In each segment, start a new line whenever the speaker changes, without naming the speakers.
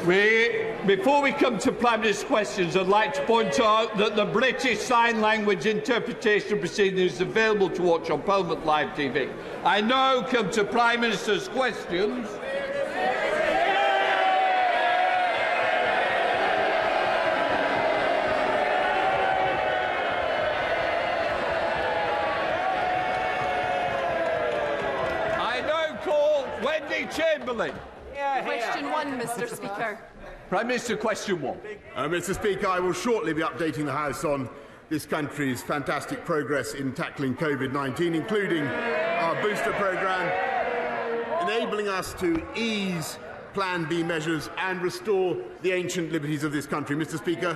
Before we come to Prime Minister's questions, I'd like to point out that the British Sign Language interpretation proceedings is available to watch on Parliament Live TV. I now come to Prime Minister's questions. Chamberlain.
Question 1, Mr. Speaker.
Prime Minister, question 1.
Mr. Speaker, I will shortly be updating the House on this country's fantastic progress in tackling COVID-19, including our booster programme, enabling us to ease Plan B measures and restore the ancient liberties of this country. Mr. Speaker,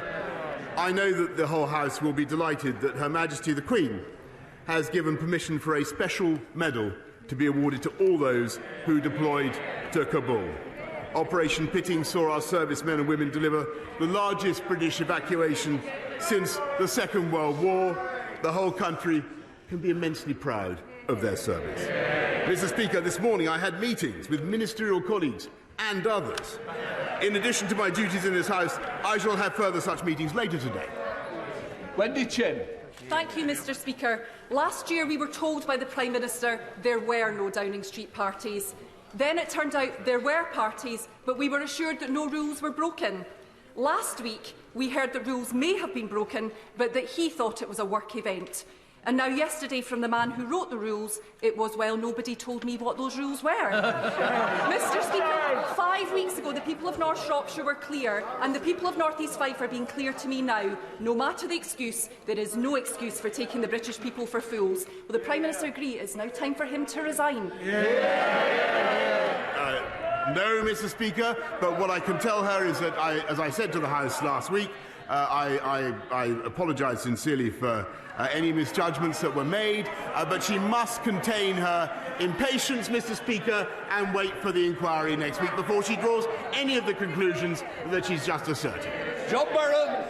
I know that the whole House will be delighted that Her Majesty the Queen has given permission for a special medal to be awarded to all those who deployed to Kabul. Operation Pitting saw our servicemen and women deliver the largest British evacuation since the Second World War. The whole country can be immensely proud of their service. Mr. Speaker, this morning I had meetings with ministerial colleagues and others. In addition to my duties in this House, I shall have further such meetings later today.
Wendy Chin.
Thank you, Mr. Speaker. Last year we were told by the Prime Minister there were no Downing Street parties. Then it turned out there were parties, but we were assured that no rules were broken. Last week we heard that rules may have been broken, but that he thought it was a work event. And now yesterday from the man who wrote the rules, it was, well, nobody told me what those rules were. Mr. Speaker, 5 weeks ago the people of North Shropshire were clear, and the people of North East Fife are being clear to me now. No matter the excuse, there is no excuse for taking the British people for fools. Will the Prime Minister agree it is now time for him to resign?
No, Mr. Speaker, but what I can tell her is that, as I said to the House last week, I apologise sincerely for any misjudgments that were made, but she must contain her impatience, Mr. Speaker, and wait for the inquiry next week before she draws any of the conclusions that she's just asserted.
John Burrow.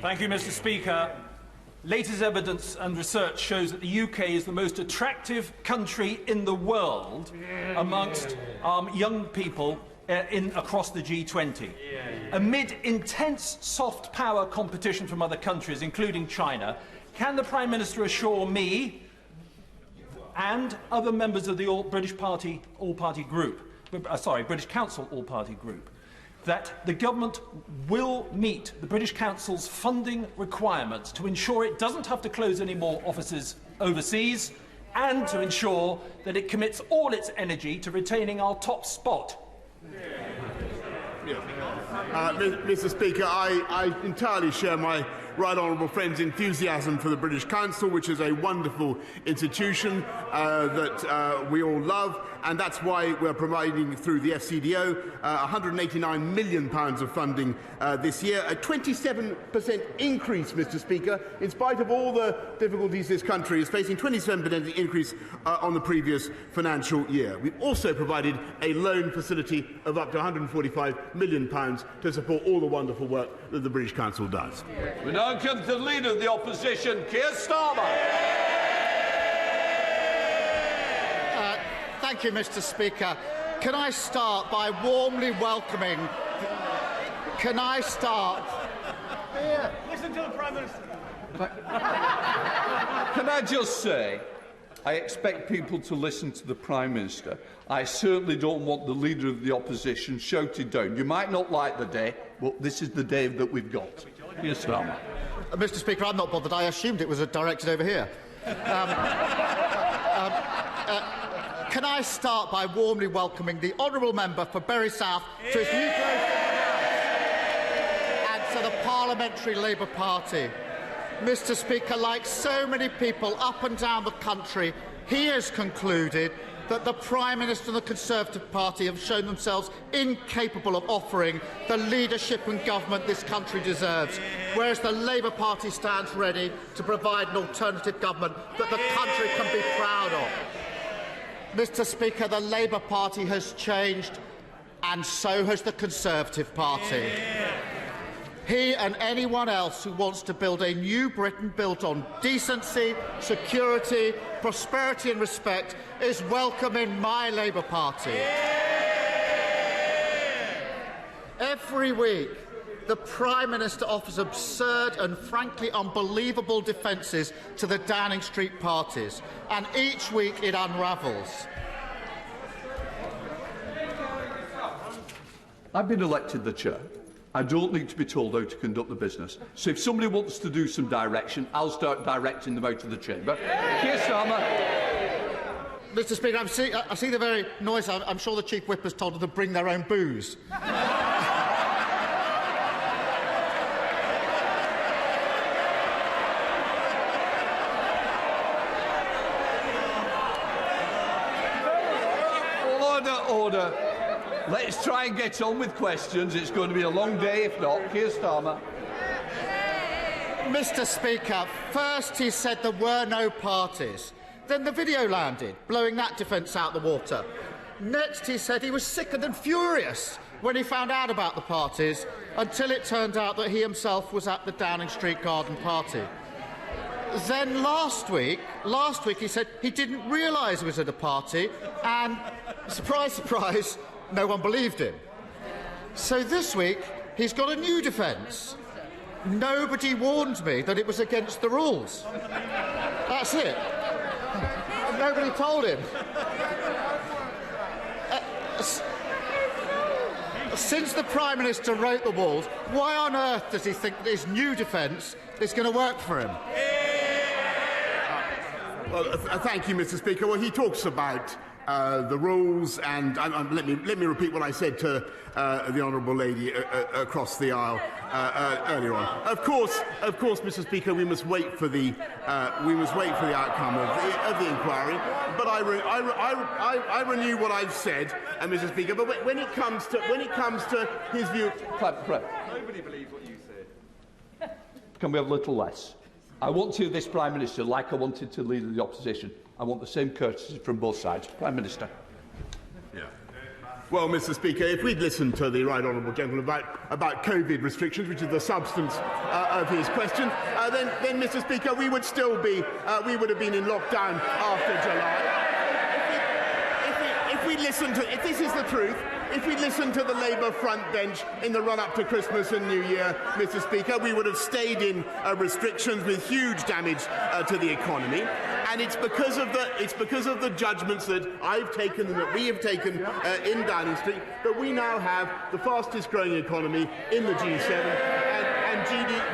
Thank you, Mr. Speaker. Latest evidence and research shows that the UK is the most attractive country in the world amongst young people across the G20. Amid intense soft power competition from other countries, including China, can the Prime Minister assure me and other members of the British Council All-Party Group that the government will meet the British Council's funding requirements to ensure it doesn't have to close any more offices overseas and to ensure that it commits all its energy to retaining our top spot?
Mr. Speaker, I entirely share my right honourable friend's enthusiasm for the British Council, which is a wonderful institution that we all love, and that's why we're providing through the FCDO £189 million of funding this year, a 27% increase, Mr. Speaker, in spite of all the difficulties this country is facing, 27% increase on the previous financial year. We've also provided a loan facility of up to £145 million to support all the wonderful work that the British Council does.
We now come to the Leader of the Opposition, Keir Starmer.
Thank you, Mr. Speaker. Can I start by warmly welcoming... Can I start...
Listen to the Prime Minister.
Can I just say, I expect people to listen to the Prime Minister. I certainly don't want the Leader of the Opposition shouted down. You might not like the day, but this is the day that we've got. Keir Starmer.
Mr. Speaker, I'm not bothered. I assumed it was directed over here. Can I start by warmly welcoming the honourable member for Bury South to his new place and to the Parliamentary Labour Party? Mr. Speaker, like so many people up and down the country, he has concluded that the Prime Minister and the Conservative Party have shown themselves incapable of offering the leadership and government this country deserves, whereas the Labour Party stands ready to provide an alternative government that the country can be proud of. Mr. Speaker, the Labour Party has changed, and so has the Conservative Party. He and anyone else who wants to build a new Britain built on decency, security, prosperity and respect is welcome in my Labour Party. Every week, the Prime Minister offers absurd and frankly unbelievable defences to the Downing Street parties, and each week it unravels.
I've been elected the chair. I don't need to be told how to conduct the business. So if somebody wants to do some direction, I'll start directing them out of the chamber. Keir Starmer.
Mr. Speaker, I see the very noise. I'm sure the Chief Whip has told them to bring their own booze.
Order. Let's try and get on with questions. It's going to be a long day if not. Keir Starmer.
Mr. Speaker, first he said there were no parties. Then the video landed, blowing that defence out the water. Next he said he was sickened and furious when he found out about the parties, until it turned out that he himself was at the Downing Street garden party. Then last week he said he didn't realise he was at a party, and surprise, surprise, no one believed him. So this week he's got a new defence. Nobody warned me that it was against the rules. That's it. Nobody told him. Since the Prime Minister wrote the rules, why on earth does he think that his new defence is going to work for him?
Well, thank you, Mr. Speaker. Well, he talks about the rules, and let me repeat what I said to the honourable lady across the aisle earlier on. Of course, Mr. Speaker, we must wait for the outcome of the inquiry. But I renew what I've said, Mr. Speaker. But when it comes to his view,
nobody believes what you say. Can we have a little less? I want to this Prime Minister like I wanted to leader of the opposition. I want the same courtesy from both sides. Prime Minister.
Yeah. Well, Mr. Speaker, if we'd listened to the right honourable gentleman about COVID restrictions, which is the substance of his question, then, Mr. Speaker, we would still be, we would have been in lockdown after July. If this is the truth, if we listened to the Labour front bench in the run-up to Christmas and New Year, Mr. Speaker, we would have stayed in restrictions with huge damage to the economy. And it's because of the judgments that I've taken and that we have taken in Downing Street that we now have the fastest growing economy in the G7 and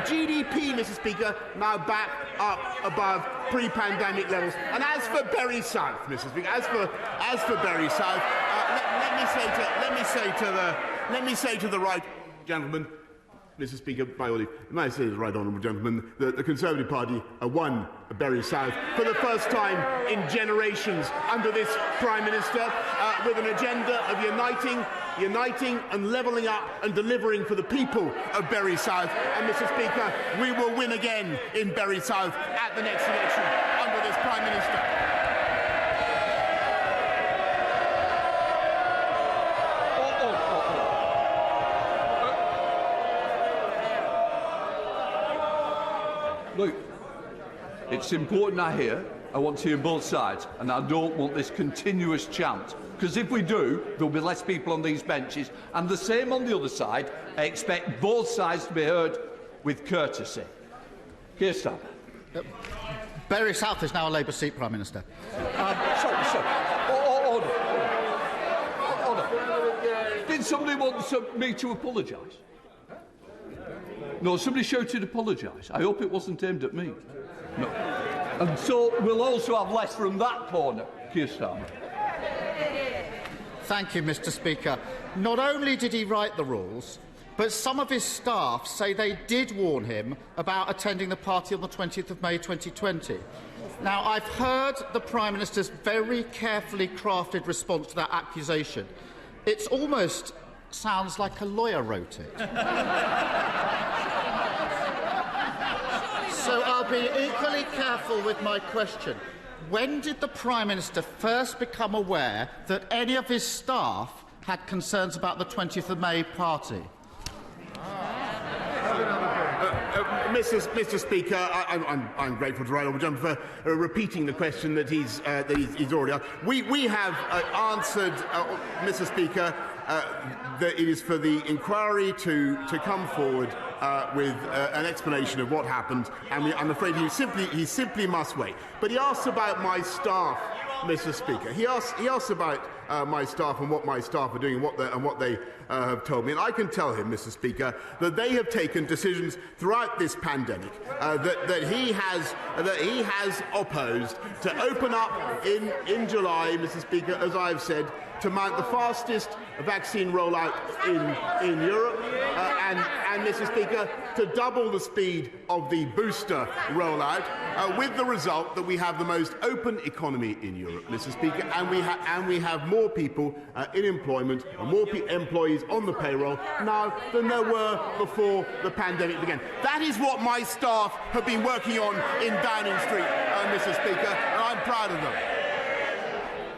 GDP, Mr. Speaker, now back up above pre-pandemic levels. And as for Bury South, Mr. Speaker, as for Bury South, let me say to the right gentleman, Mr. Speaker, by all leave, may I say to the right honourable gentleman that the Conservative Party won Bury South for the first time in generations under this Prime Minister, with an agenda of uniting and levelling up and delivering for the people of Bury South. And, Mr. Speaker, we will win again in Bury South at the next election under this Prime Minister.
Look, it's important I want to hear both sides, and I don't want this continuous chant, because if we do, there'll be less people on these benches, and the same on the other side. I expect both sides to be heard with courtesy. Keir Starmer.
Bury South is now a Labour seat, Prime Minister.
Order. Did somebody want me to apologise? No, somebody shouted apologise. I hope it wasn't aimed at me. No. And so we'll also have less from that corner, Keir Starmer.
Thank you, Mr. Speaker. Not only did he write the rules, but some of his staff say they did warn him about attending the party on the 20th of May 2020. Now, I've heard the Prime Minister's very carefully crafted response to that accusation. It almost sounds like a lawyer wrote it. So I'll be equally careful with my question. When did the Prime Minister first become aware that any of his staff had concerns about the 20th of May party?
Mr. Speaker, I'm grateful to Right Honourable Gentleman for repeating the question that he's already asked. We have answered, Mr. Speaker, that it is for the inquiry to come forward with an explanation of what happened, and I'm afraid he simply must wait. But he asks about my staff, Mr. Speaker. He asks about my staff and what my staff are doing and what they have told me. And I can tell him, Mr. Speaker, that they have taken decisions throughout this pandemic that he has opposed to open up in July, Mr. Speaker, as I've said, to mount the fastest vaccine rollout in Europe, and Mr. Speaker, to double the speed of the booster rollout, with the result that we have the most open economy in Europe, Mr. Speaker, and we have more people in employment and more employees on the payroll now than there were before the pandemic began. That is what my staff have been working on in Downing Street, Mr. Speaker, and I'm proud of them.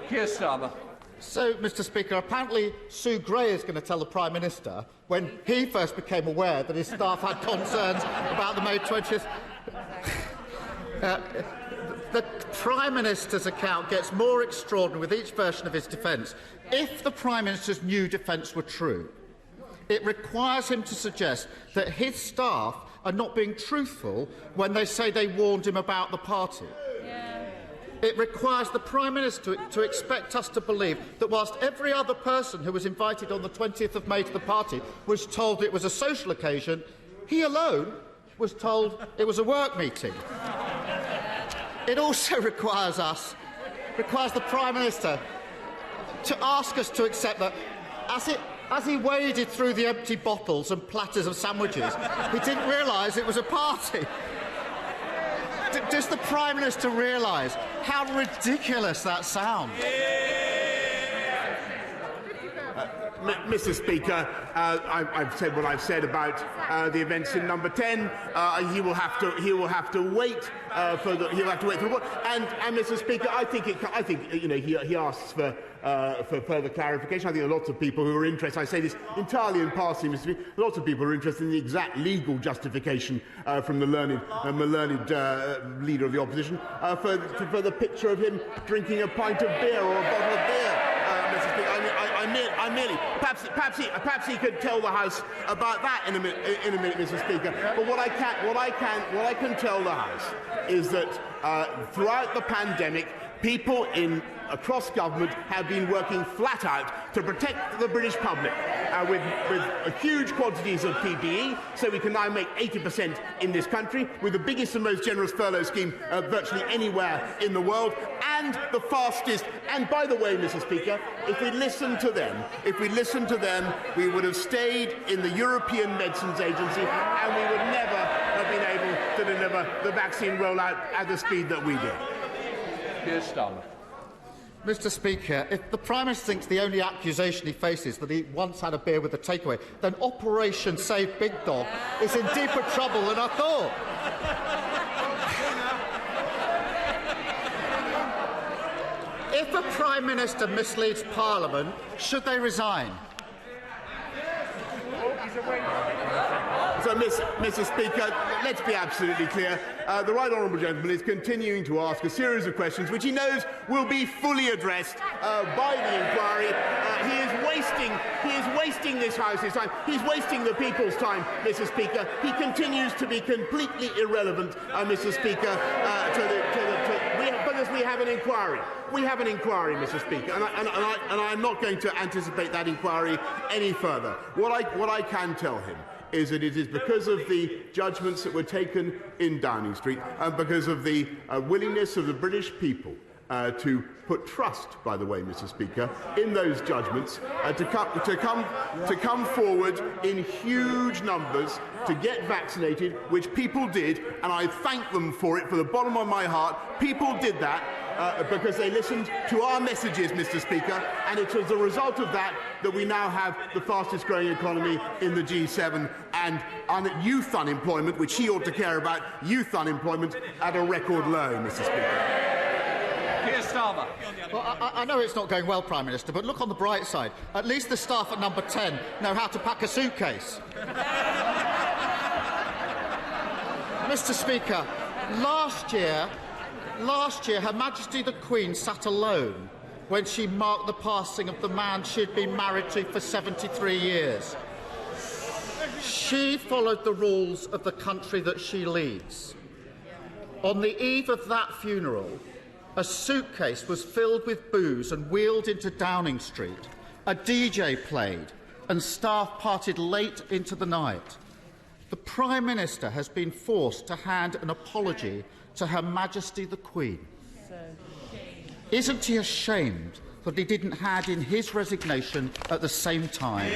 Keir Starmer.
So, Mr. Speaker, apparently Sue Gray is going to tell the Prime Minister when he first became aware that his staff had concerns about the May 20th. The Prime Minister's account gets more extraordinary with each version of his defence. If the Prime Minister's new defence were true, it requires him to suggest that his staff are not being truthful when they say they warned him about the party. It requires the Prime Minister to expect us to believe that whilst every other person who was invited on the 20th of May to the party was told it was a social occasion, he alone was told it was a work meeting. It also requires the Prime Minister to ask us to accept that as he waded through the empty bottles and platters of sandwiches, he didn't realise it was a party. Does the Prime Minister realise how ridiculous that sounds?
Mr. Speaker, I've said what I've said about the events in Number 10. He will have to wait for the. He'll have to wait for what? And Mr. Speaker, I think he asks for further clarification. I think there are lots of people who are interested. I say this entirely in passing, Mr. Speaker. Lots of people are interested in the exact legal justification from the learned leader of the opposition for the picture of him drinking a pint of beer or a bottle of beer. Mr. Speaker, I merely perhaps he could tell the House about that in a minute, Mr. Speaker. But what I can tell the House is that throughout the pandemic, people across government have been working flat out to protect the British public with huge quantities of PPE, so we can now make 80% in this country, with the biggest and most generous furlough scheme virtually anywhere in the world, and the fastest. And by the way, Mr. Speaker, if we listened to them, we would have stayed in the European Medicines Agency, and we would never have been able to deliver the vaccine rollout at the speed that we did.
Keir Starmer.
Mr. Speaker, if the Prime Minister thinks the only accusation he faces that he once had a beer with a takeaway, then Operation Save Big Dog is in deeper trouble than I thought. If a Prime Minister misleads Parliament, should they resign?
So, Mr. Speaker, let's be absolutely clear. The Right Honourable Gentleman is continuing to ask a series of questions which he knows will be fully addressed by the inquiry. He is wasting this House's time. He's wasting the people's time, Mr. Speaker. He continues to be completely irrelevant, Mr. Speaker, because we have an inquiry. We have an inquiry, Mr. Speaker, and I'm not going to anticipate that inquiry any further. What I can tell him is that it is because of the judgments that were taken in Downing Street and because of the willingness of the British people to put trust, by the way, Mr. Speaker, in those judgments, to come forward in huge numbers to get vaccinated, which people did, and I thank them for it from the bottom of my heart. People did that because they listened to our messages, Mr. Speaker, and it's as a result of that that we now have the fastest growing economy in the G7 and youth unemployment, which he ought to care about, youth unemployment at a record low, Mr. Speaker.
Keir Starmer.
Well, I know it's not going well, Prime Minister, but look on the bright side. At least the staff at Number 10 know how to pack a suitcase. Mr. Speaker, last year, Her Majesty the Queen sat alone when she marked the passing of the man she'd been married to for 73 years. She followed the rules of the country that she leads. On the eve of that funeral, a suitcase was filled with booze and wheeled into Downing Street. A DJ played and staff partied late into the night. The Prime Minister has been forced to hand an apology to Her Majesty the Queen. Isn't he ashamed that he didn't hand in his resignation at the same time?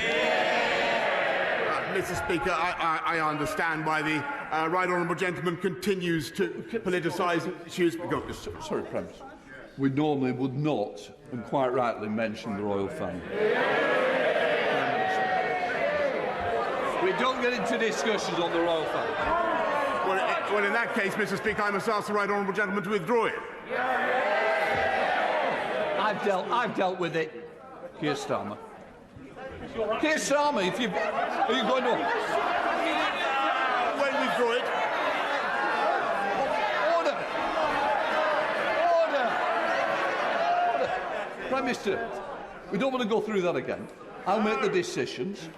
Mr. Speaker, I understand why the right honourable gentleman continues to politicise issues.
Sorry, Prime Minister. We normally would not, and quite rightly, mention the royal family. We don't get into discussions on the royal family.
Well, in that case, Mr. Speaker, I must ask the right honourable gentleman to withdraw it.
I've dealt with it, Keir Starmer. Keir Starmer, are you going to...
Won't withdraw it.
Order! Prime Minister, we don't want to go through that again. I'll make the decisions.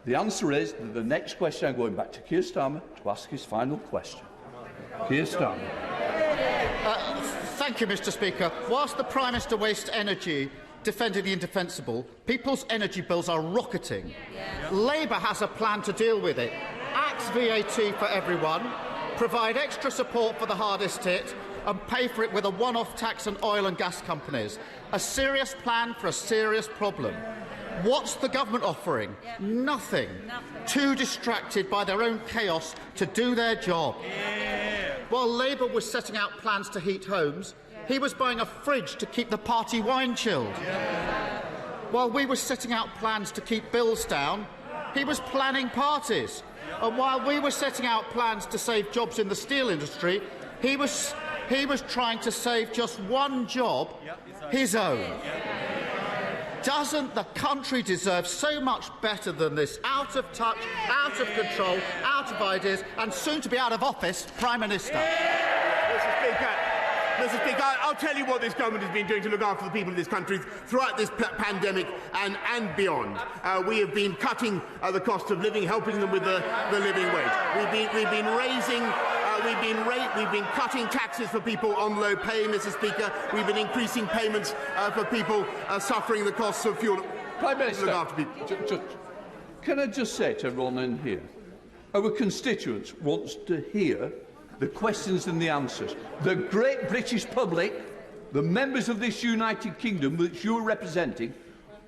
The answer is that the next question I'm going back to Keir Starmer to ask his final question. Keir Starmer.
Thank you, Mr. Speaker. Whilst the Prime Minister wastes energy defending the indefensible, people's energy bills are rocketing. Labour has a plan to deal with it. Axe VAT for everyone, provide extra support for the hardest hit, and pay for it with a one-off tax on oil and gas companies. A serious plan for a serious problem. What's the government offering? Nothing. Too distracted by their own chaos to do their job. While Labour was setting out plans to heat homes, he was buying a fridge to keep the party wine chilled. While we were setting out plans to keep bills down, he was planning parties. And while we were setting out plans to save jobs in the steel industry, he was trying to save just one job, his own. Doesn't the country deserve so much better than this out of touch, out of control, out of ideas, and soon to be out of office Prime Minister?
Mr. Speaker, I'll tell you what this government has been doing to look after the people of this country throughout this pandemic and beyond. We have been cutting the cost of living, helping them with the living wage. We've been cutting taxes for people on low pay, Mr. Speaker. We've been increasing payments for people suffering the costs of fuel.
Prime Minister, can I just say to everyone in here, our constituents wants to hear the questions and the answers. The great British public, the members of this United Kingdom which you're representing,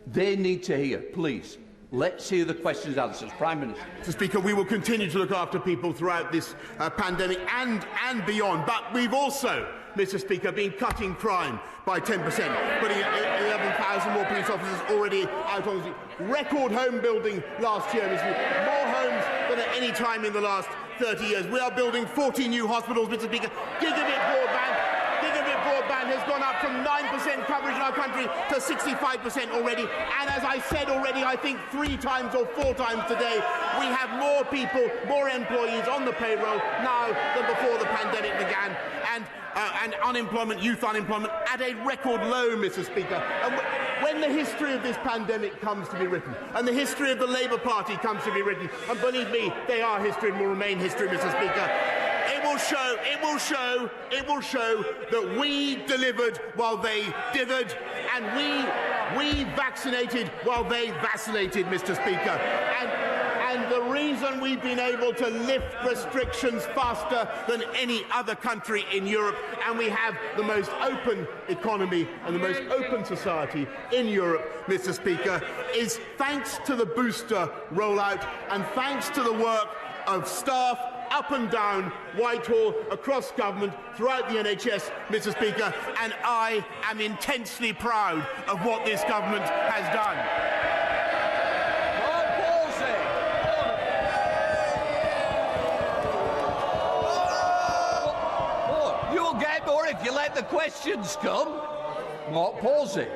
they need to hear. Please, let's hear the questions and answers. Prime Minister.
Mr. Speaker, we will continue to look after people throughout this pandemic and beyond. But we've also, Mr. Speaker, been cutting crime by 10%, putting 11,000 more police officers already out on the street. Record home building last year, Mr. Speaker. More homes than at any time in the last 30 years. We are building 40 new hospitals, Mr. Speaker. Gigabit broadband has gone up from 9% coverage in our country to 65% already. And as I said already, I think 3 times or 4 times today, we have more people, more employees on the payroll now than before the pandemic began. And unemployment, youth unemployment, at a record low, Mr. Speaker. And when the history of this pandemic comes to be written, and the history of the Labour Party comes to be written, and believe me, they are history and will remain history, Mr. Speaker, it will show that we delivered while they dithered, and we vaccinated while they vacillated, Mr. Speaker. And the reason we've been able to lift restrictions faster than any other country in Europe, and we have the most open economy and the most open society in Europe, Mr. Speaker, is thanks to the booster rollout and thanks to the work of staff up and down Whitehall, across government, throughout the NHS, Mr. Speaker, and I am intensely proud of what this government has done.
If you let the questions come. Mark Palsey.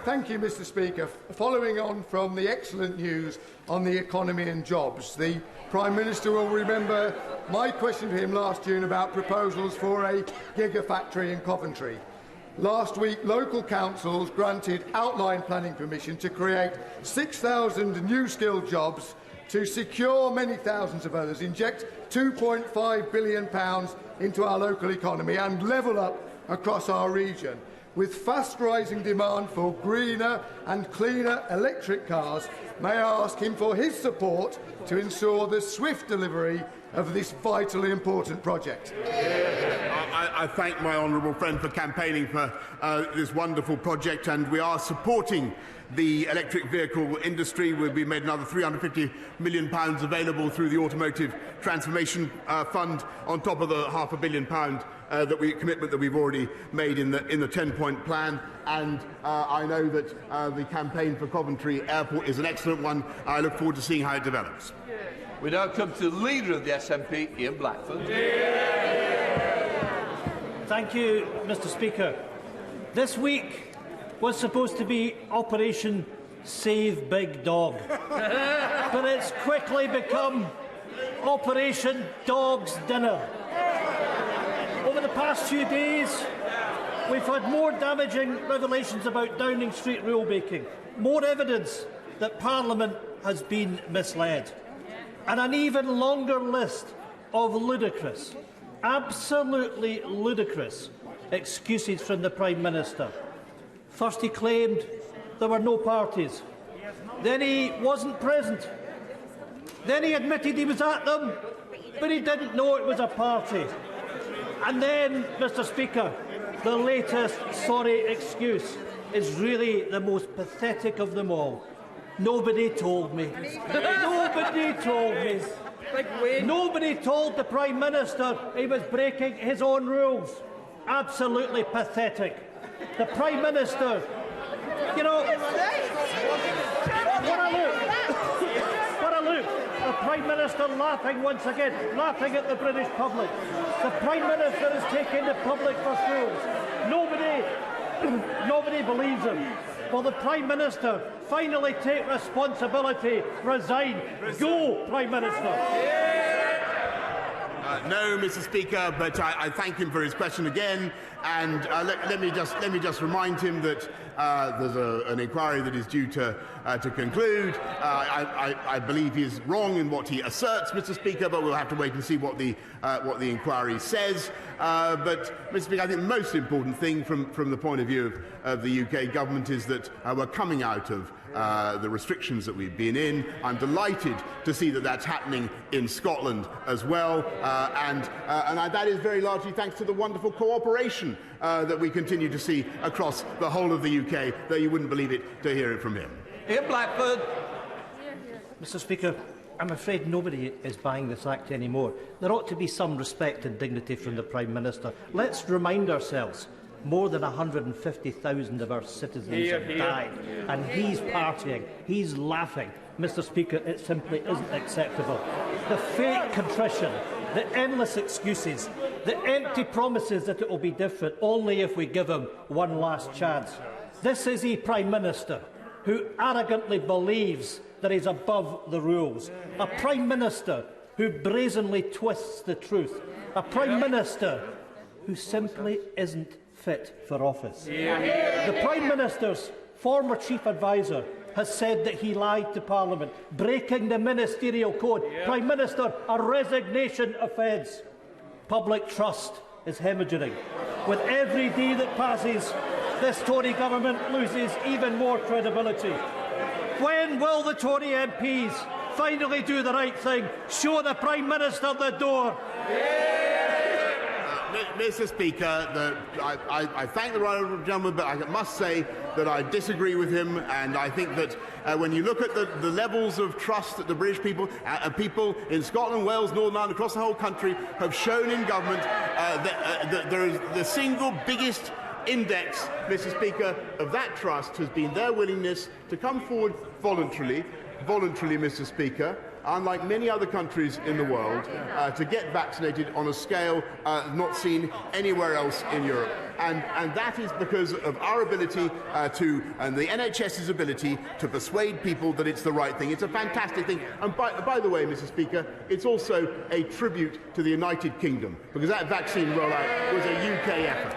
Thank you, Mr. Speaker. Following on from the excellent news on the economy and jobs, the Prime Minister will remember my question to him last June about proposals for a gigafactory in Coventry. Last week, local councils granted outline planning permission to create 6,000 new skilled jobs, to secure many thousands of others, inject £2.5 billion into our local economy and level up across our region. With fast-rising demand for greener and cleaner electric cars, may I ask him for his support to ensure the swift delivery of this vitally important project?
I thank my honourable friend for campaigning for this wonderful project, and we are supporting the electric vehicle industry. We've made another £350 million available through the Automotive Transformation Fund, on top of the £500 million commitment that we've already made in the 10-point plan. And I know that the campaign for Coventry Airport is an excellent one. I look forward to seeing how it develops.
We now come to the Leader of the SNP, Ian Blackford.
Thank you, Mr. Speaker. This week was supposed to be Operation Save Big Dog, but it's quickly become Operation Dog's Dinner. Over the past few days, we've had more damaging revelations about Downing Street rule-making, more evidence that Parliament has been misled, and an even longer list of ludicrous, absolutely ludicrous excuses from the Prime Minister. First he claimed there were no parties. Then he wasn't present. Then he admitted he was at them, but he didn't know it was a party. And then, Mr. Speaker, the latest sorry excuse is really the most pathetic of them all. Nobody told me. Nobody told me. Nobody told the Prime Minister he was breaking his own rules. Absolutely pathetic. The Prime Minister, you know, what a look. The Prime Minister laughing once again, laughing at the British public. The Prime Minister is taking the public for fools. Nobody believes him. Will the Prime Minister finally take responsibility? Resign. Go, Prime Minister.
No, Mr. Speaker, but I thank him for his question again, and let me just remind him that there's an inquiry that is due to conclude. I believe he is wrong in what he asserts, Mr. Speaker, but we'll have to wait and see what the inquiry says. But, Mr. Speaker, I think the most important thing from the point of view of the UK government is that we're coming out of the restrictions that we've been in. I'm delighted to see that that's happening in Scotland as well, and that is very largely thanks to the wonderful cooperation that we continue to see across the whole of the UK, though you wouldn't believe it to hear it from him.
Ian Blackford.
Mr. Speaker, I'm afraid nobody is buying this Act anymore. There ought to be some respect and dignity from the Prime Minister. Let's remind ourselves, more than 150,000 of our citizens have died, and he's partying, he's laughing. Mr. Speaker, it simply isn't acceptable. The fake contrition, the endless excuses, the empty promises that it will be different only if we give him one last chance. This is a Prime Minister who arrogantly believes that he's above the rules, a Prime Minister who brazenly twists the truth, a Prime Minister who simply isn't fit for office. The Prime Minister's former Chief Advisor has said that he lied to Parliament, breaking the ministerial code. Prime Minister, a resignation offence. Public trust is hemorrhaging. With every day that passes, this Tory government loses even more credibility. When will the Tory MPs finally do the right thing? Show the Prime Minister the door.
Mr. Speaker, I thank the right honourable gentleman, but I must say that I disagree with him, and I think that when you look at the levels of trust that the British people in Scotland, Wales, Northern Ireland, across the whole country have shown in government, that there is the single biggest index, Mr. Speaker, of that trust has been their willingness to come forward voluntarily, Mr. Speaker, unlike many other countries in the world, to get vaccinated on a scale not seen anywhere else in Europe. And that is because of our ability and the NHS's ability to persuade people that it's the right thing. It's a fantastic thing. And by the way, Mr. Speaker, it's also a tribute to the United Kingdom, because that vaccine rollout was a UK effort.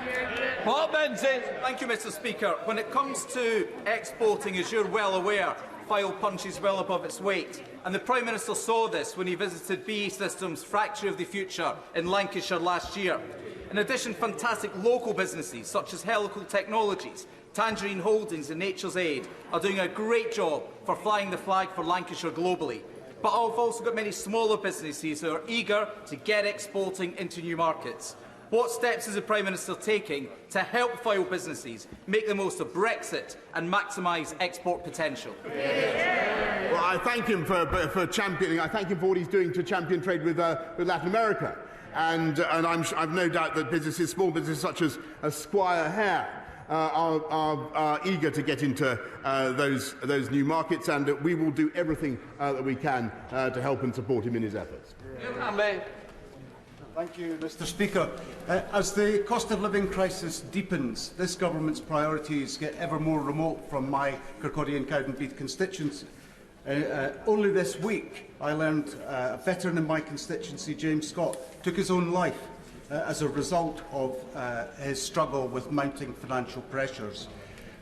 Thank you, Mr. Speaker. When it comes to exporting, as you're well aware, file punches well above its weight. And the Prime Minister saw this when he visited BAE Systems' Factory of the Future in Lancashire last year. In addition, fantastic local businesses such as Helical Technologies, Tangerine Holdings and Nature's Aid are doing a great job for flying the flag for Lancashire globally. But I've also got many smaller businesses who are eager to get exporting into new markets. What steps is the Prime Minister taking to help file businesses make the most of Brexit and maximise export potential?
Well, I thank him for championing. I thank him for what he's doing to champion trade with Latin America, and I've no doubt that businesses, small businesses such as Squire Hare, are eager to get into those new markets, and we will do everything that we can to help and support him in his efforts.
Thank you, Mr. Speaker. As the cost of living crisis deepens, this government's priorities get ever more remote from my Kirkcaldy and Cowdenbeath constituency. Only this week, I learned a veteran in my constituency, James Scott, took his own life as a result of his struggle with mounting financial pressures.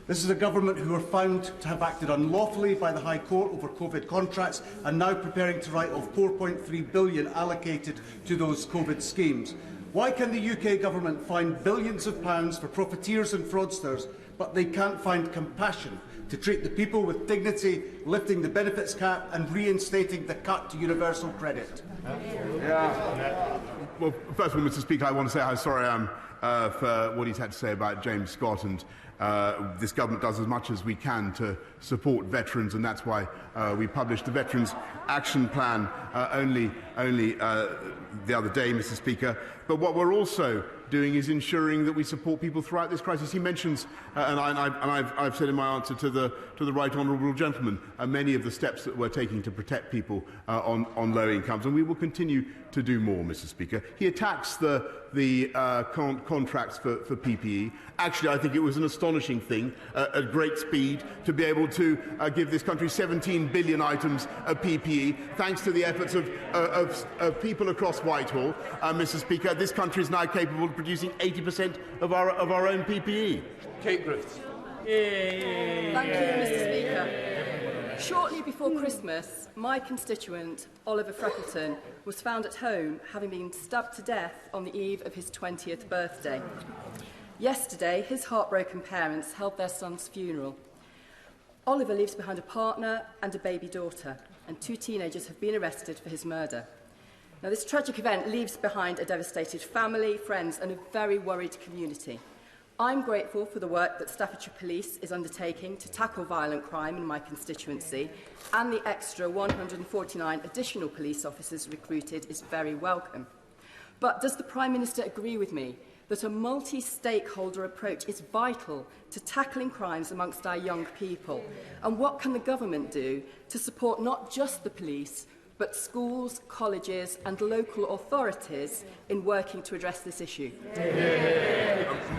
This is a government who are found to have acted unlawfully by the High Court over COVID contracts and now preparing to write off £4.3 billion allocated to those COVID schemes. Why can the UK government find billions of pounds for profiteers and fraudsters, but they can't find compassion to treat the people with dignity, lifting the benefits cap and reinstating the cut to universal credit?
Well, first of all, Mr. Speaker, I want to say how sorry I am for what he's had to say about James Scott, and this government does as much as we can to support veterans, and that's why we published the Veterans Action Plan only the other day, Mr. Speaker. But what we're also doing is ensuring that we support people throughout this crisis. He mentions, and I've said in my answer to the right honourable gentleman, many of the steps that we're taking to protect people on low incomes, and we will continue to do more, Mr. Speaker. He attacks the contracts for PPE. Actually, I think it was an astonishing thing at great speed to be able to give this country 17 billion items of PPE, thanks to the efforts of people across Whitehall. Mr. Speaker, this country is now capable of producing 80% of our own PPE.
Kate Griffiths.
Thank you, Mr. Speaker. Shortly before Christmas, my constituent, Oliver Freckleton, was found at home having been stabbed to death on the eve of his 20th birthday. Yesterday, his heartbroken parents held their son's funeral. Oliver leaves behind a partner and a baby daughter, and 2 teenagers have been arrested for his murder. Now, this tragic event leaves behind a devastated family, friends, and a very worried community. I'm grateful for the work that Staffordshire Police is undertaking to tackle violent crime in my constituency, and the extra 149 additional police officers recruited is very welcome. But does the Prime Minister agree with me that a multi-stakeholder approach is vital to tackling crimes amongst our young people? And what can the government do to support not just the police, but schools, colleges and local authorities in working to address this issue?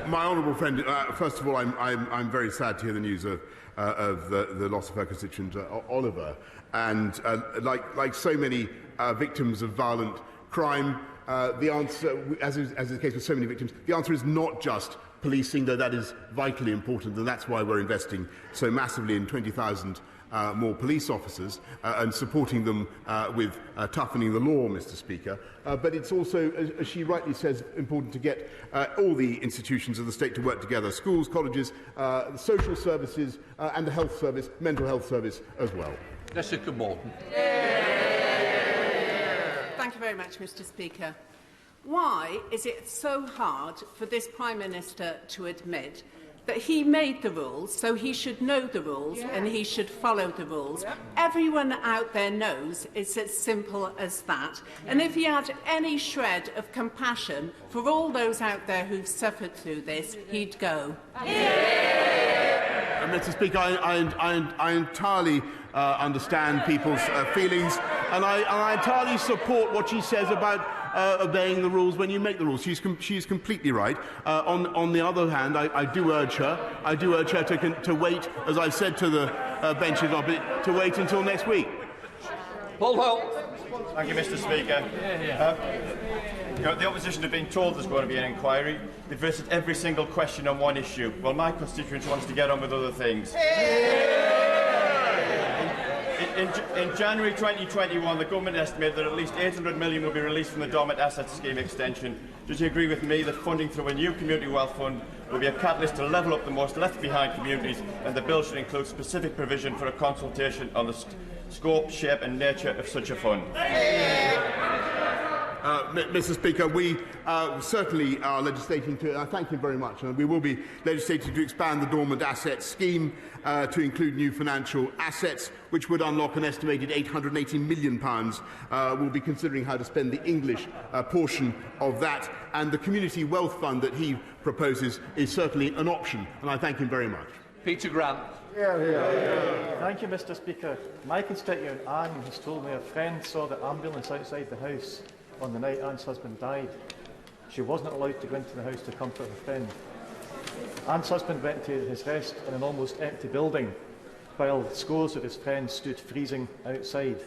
My honourable friend, first of all, I'm very sad to hear the news of the loss of her constituent, Oliver. And like so many victims of violent crime, the answer, as is the case with so many victims, the answer is not just policing, though that is vitally important, and that's why we're investing so massively in 20,000 more police officers and supporting them with toughening the law, Mr. Speaker. But it's also, as she rightly says, important to get all the institutions of the state to work together: schools, colleges, the social services and the health service, mental health service as well.
Jessica Morton.
Thank you very much, Mr. Speaker. Why is it so hard for this Prime Minister to admit that he made the rules, so he should know the rules and he should follow the rules? Everyone out there knows it's as simple as that. And if he had any shred of compassion for all those out there who've suffered through this, he'd go.
Mr. Speaker, I entirely understand people's feelings, and I entirely support what she says about obeying the rules when you make the rules. She's completely right. On the other hand, I do urge her to wait, as I said to the benches, to wait until next week.
Thank you, Mr. Speaker. The opposition have been told there's going to be an inquiry. They've visited every single question on one issue. Well, my constituents wants to get on with other things. In January 2021, the government estimated that at least 800 million will be released from the Dormant Assets Scheme extension. Does you agree with me that funding through a new community wealth fund will be a catalyst to level up the most left-behind communities, and the bill should include specific provision for a consultation on the scope, shape and nature of such a fund?
Mr. Speaker, we certainly are legislating to, thank you very much, we will be legislating to expand the Dormant Assets Scheme to include new financial assets, which would unlock an estimated £880 million. We'll be considering how to spend the English portion of that, and the Community Wealth Fund that he proposes is certainly an option, and I thank him very much.
Peter Grant.
Thank you, Mr. Speaker. My constituent Anne has told me a friend saw the ambulance outside the house on the night Anne's husband died. She wasn't allowed to go into the house to comfort her friend. Anne's husband went to his rest in an almost empty building, while scores of his friends stood freezing outside.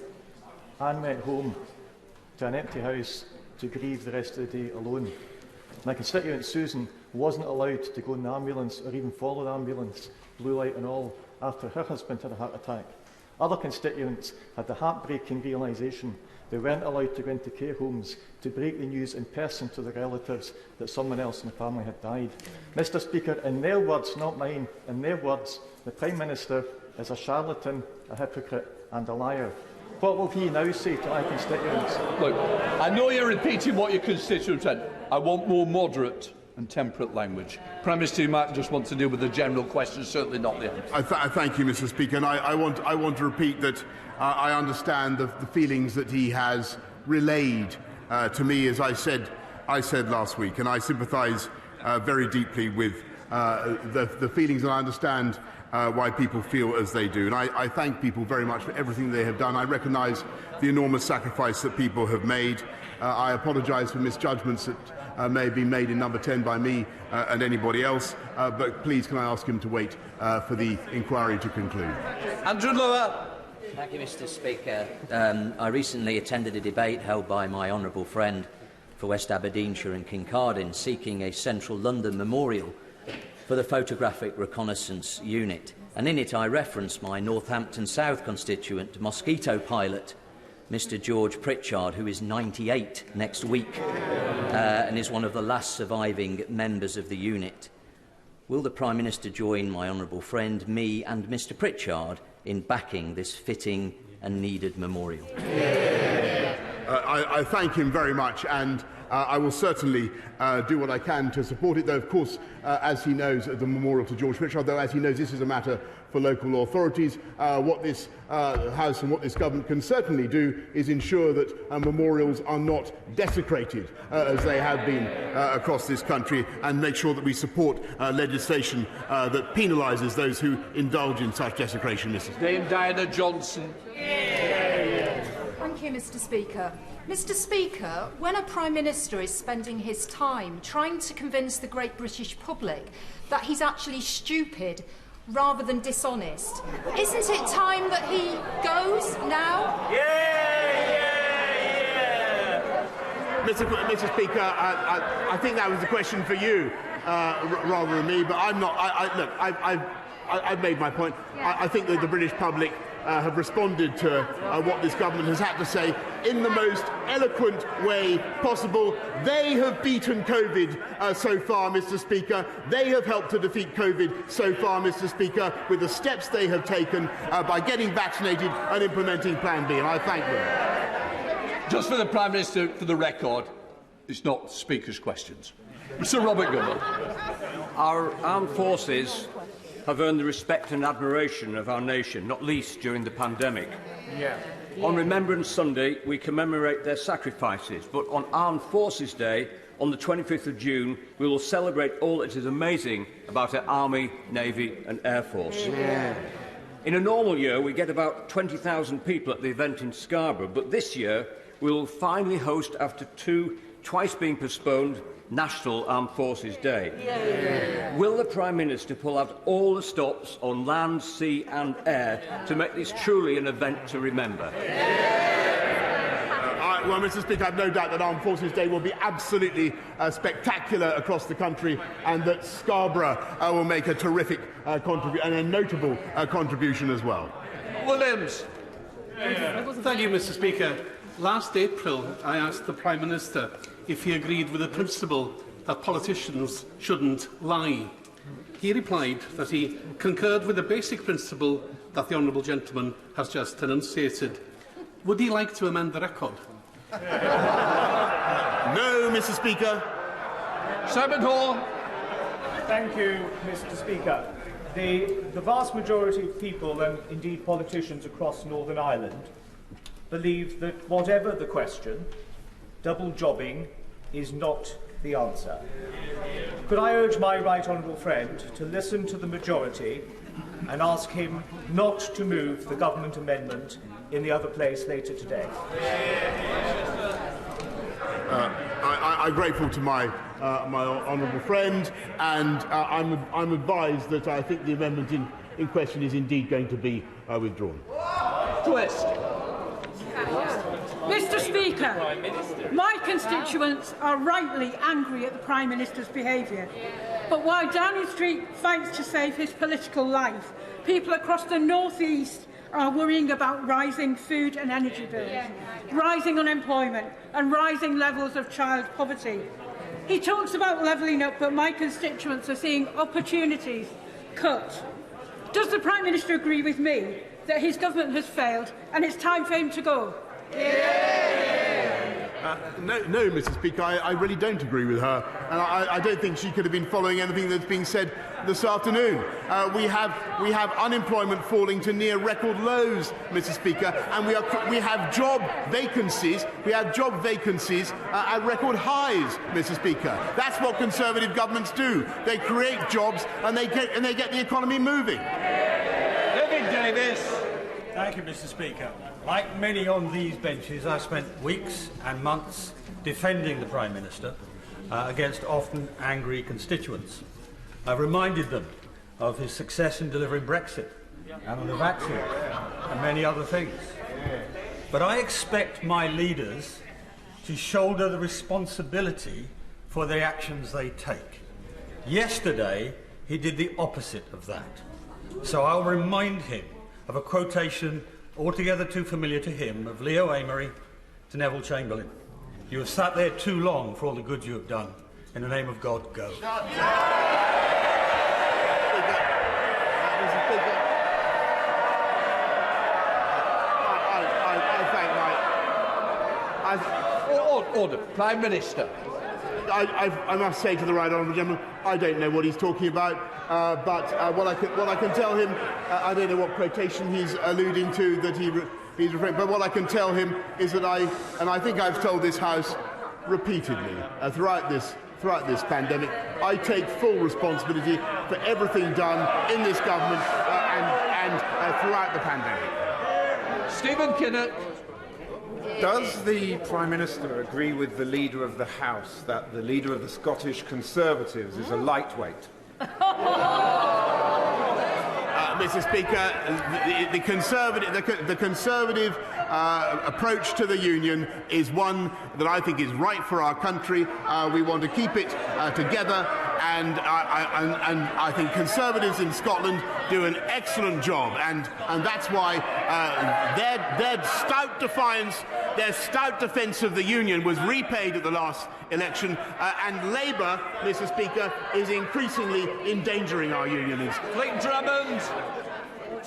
Anne went home to an empty house to grieve the rest of the day alone. My constituent Susan wasn't allowed to go in the ambulance or even follow the ambulance, blue light and all, after her husband had a heart attack. Other constituents had the heartbreaking realisation they weren't allowed to go into care homes to break the news in person to their relatives that someone else in the family had died. Mr. Speaker, in their words, not mine, in their words, the Prime Minister is a charlatan, a hypocrite and a liar. What will he now say to my constituents?
Look, I know you're repeating what your constituents said. I want more moderate and temperate language. Prime Minister, you might just want to deal with the general question, certainly not the answer.
Thank you, Mr. Speaker. And I want to repeat that I understand the feelings that he has relayed to me, as I said last week, and I sympathise very deeply with the feelings, and I understand why people feel as they do. And I thank people very much for everything they have done. I recognise the enormous sacrifice that people have made. I apologise for misjudgments that may have been made in number 10 by me and anybody else, but please can I ask him to wait for the inquiry to conclude.
Andrew Lower.
Thank you, Mr. Speaker. I recently attended a debate held by my honourable friend for West Aberdeenshire and Kincardine, seeking a central London memorial for the Photographic Reconnaissance Unit. And in it I referenced my Northampton South constituent, mosquito pilot, Mr. George Pritchard, who is 98 next week and is one of the last surviving members of the unit. Will the Prime Minister join my honourable friend, me and Mr. Pritchard in backing this fitting and needed memorial?
I thank him very much, and I will certainly do what I can to support it, though, of course, as he knows, the memorial to George Pritchard, though, as he knows, this is a matter for local authorities. What this House and what this government can certainly do is ensure that memorials are not desecrated, as they have been across this country, and make sure that we support legislation that penalises those who indulge in such desecration.
Dame Diana Johnson.
Thank you, Mr. Speaker. Mr. Speaker, when a Prime Minister is spending his time trying to convince the great British public that he's actually stupid rather than dishonest, isn't it time that he goes now?
Mr. Speaker, I think that was a question for you rather than me, but I'm not. Look, I've made my point. I think that the British public have responded to what this government has had to say in the most eloquent way possible. They have beaten COVID so far, Mr. Speaker. They have helped to defeat COVID so far, Mr. Speaker, with the steps they have taken by getting vaccinated and implementing Plan B, and I thank them.
Just for the Prime Minister, for the record, it's not Speaker's questions. Sir Robert Goodall.
Our armed forces have earned the respect and admiration of our nation, not least during the pandemic. On Remembrance Sunday, we commemorate their sacrifices, but on Armed Forces Day, on the 25th of June, we will celebrate all that is amazing about our Army, Navy and Air Force. In a normal year, we get about 20,000 people at the event in Scarborough, but this year we will finally host, after twice being postponed, National Armed Forces Day. Will the Prime Minister pull out all the stops on land, sea and air to make this truly an event to remember?
Well, Mr. Speaker, I have no doubt that Armed Forces Day will be absolutely spectacular across the country, and that Scarborough will make a terrific contribution and a notable contribution as well.
Williams.
Thank you, Mr. Speaker. Last April, I asked the Prime Minister if he agreed with the principle that politicians shouldn't lie. He replied that he concurred with the basic principle that the honourable gentleman has just enunciated. Would he like to amend the record?
No, Mr. Speaker.
Simon Hall.
Thank you, Mr. Speaker. The vast majority of people, and indeed politicians across Northern Ireland, believe that whatever the question, double jobbing is not the answer. Could I urge my right honourable friend to listen to the majority and ask him not to move the government amendment in the other place later today?
I'm grateful to my honourable friend, and I'm advised that I think the amendment in question is indeed going to be withdrawn.
Twist.
Mr. Speaker, my constituents are rightly angry at the Prime Minister's behaviour. But while Downing Street fights to save his political life, people across the North East are worrying about rising food and energy bills, rising unemployment and rising levels of child poverty. He talks about levelling up, but my constituents are seeing opportunities cut. Does the Prime Minister agree with me that his government has failed and it's time for him to go?
No, Mr. Speaker, I really don't agree with her, and I don't think she could have been following anything that's being said this afternoon. We have unemployment falling to near record lows, Mr. Speaker, and we have job vacancies. We have job vacancies at record highs, Mr. Speaker. That's what Conservative governments do. They create jobs and they get the economy moving.
David Davis.
Thank you, Mr. Speaker. Like many on these benches, I spent weeks and months defending the Prime Minister against often angry constituents. I've reminded them of his success in delivering Brexit and on the vaccine and many other things. But I expect my leaders to shoulder the responsibility for the actions they take. Yesterday, he did the opposite of that. So I'll remind him of a quotation altogether too familiar to him of Leo Amery to Neville Chamberlain. You have sat there too long for all the good you have done. In the name of God, go.
Order. Prime Minister.
I must say to the right honourable gentleman, I don't know what he's talking about, but what I can tell him, I don't know what quotation he's alluding to that he's referring. But what I can tell him is that I think I've told this House repeatedly throughout this pandemic, I take full responsibility for everything done in this government and throughout the pandemic.
Stephen Kinnock.
Does the Prime Minister agree with the Leader of the House that the Leader of the Scottish Conservatives is a lightweight?
Mr. Speaker, the Conservative approach to the Union is one that I think is right for our country. We want to keep it together, and I think Conservatives in Scotland do an excellent job, and that's why their stout defiance, their stout defence of the Union was repaid at the last election, and Labour, Mr. Speaker, is increasingly endangering our unions.
Clayton Drummond.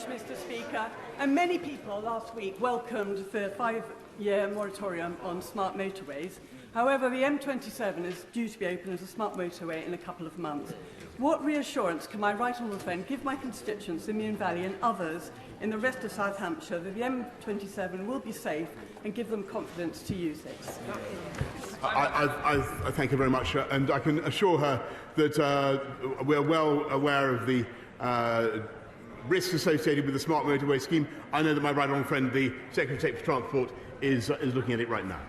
Mr. Speaker, and many people last week welcomed the 5-year moratorium on smart motorways. However, the M27 is due to be open as a smart motorway in a couple of months. What reassurance can my right honourable friend give my constituents in Meon Valley and others in the rest of South Hampshire that the M27 will be safe and give them confidence to use it?
I thank her very much, and I can assure her that we're well aware of the risks associated with the smart motorway scheme. I know that my right honourable friend, the Secretary of State for Transport, is looking at it right now.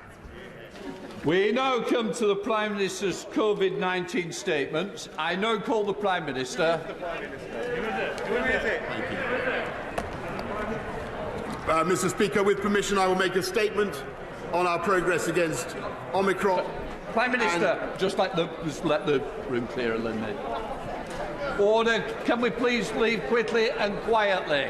We now come to the Prime Minister's COVID-19 statements. I now call the Prime Minister.
Thank you. Mr. Speaker, with permission, I will make a statement. on our progress against Omicron.
Prime Minister, just let the room clear a little bit. Order. Can we please leave quickly and quietly?